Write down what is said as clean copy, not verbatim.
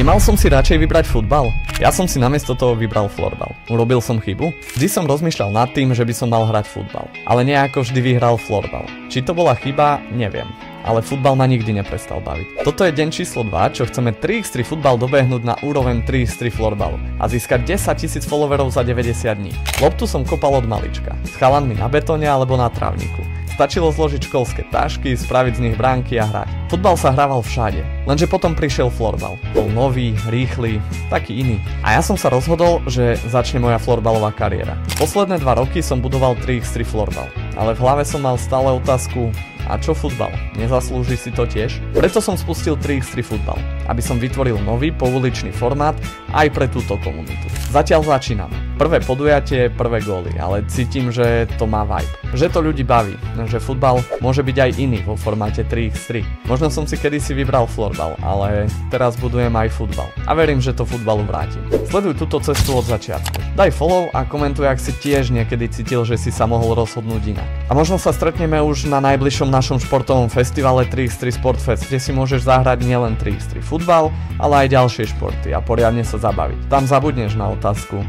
Nemal som si radšej vybrať futbal? Ja som si namiesto toho vybral florbal. Urobil som chybu? Vždy som rozmýšľal nad tým, že by som mal hrať futbal. Ale nejako vždy vyhral florbal. Či to bola chyba, neviem. Ale futbal ma nikdy neprestal baviť. Toto je deň číslo 2, čo chceme 3x3 futbal dobehnúť na úroveň 3x3 florbalu a získať 10 000 followerov za 90 dní. Loptu som kopal od malička, s chalanmi na betóne alebo na trávniku. Stačilo zložiť školské tašky, spraviť z nich bránky a hrať. Futbal sa hrával všade, lenže potom prišiel florbal. Bol nový, rýchly, taký iný. A ja som sa rozhodol, že začne moja florbalová kariéra. Posledné 2 roky som budoval 3x3 florbal, ale v hlave som mal stále otázku: a čo futbal? Nezaslúži si to tiež? Preto som spustil 3x3 futbal, aby som vytvoril nový pouličný formát aj pre túto komunitu. Zatiaľ začíname. Prvé podujatie, prvé góly, ale cítim, že to má vibe. Že to ľudí baví, že futbal môže byť aj iný vo formáte 3x3. Možno som si kedysi vybral florbal, ale teraz budujem aj futbal. A verím, že to futbalu vrátim. Sleduj túto cestu od začiatku. Daj follow a komentuj, ak si tiež niekedy cítil, že si sa mohol rozhodnúť inak. A možno sa stretneme už na najbližšom našom športovom festivale 3x3 Sportfest, kde si môžeš zahrať nielen 3x3 futbal, ale aj ďalšie športy a poriadne sa zabaviť. Tam zabudneš na otázku: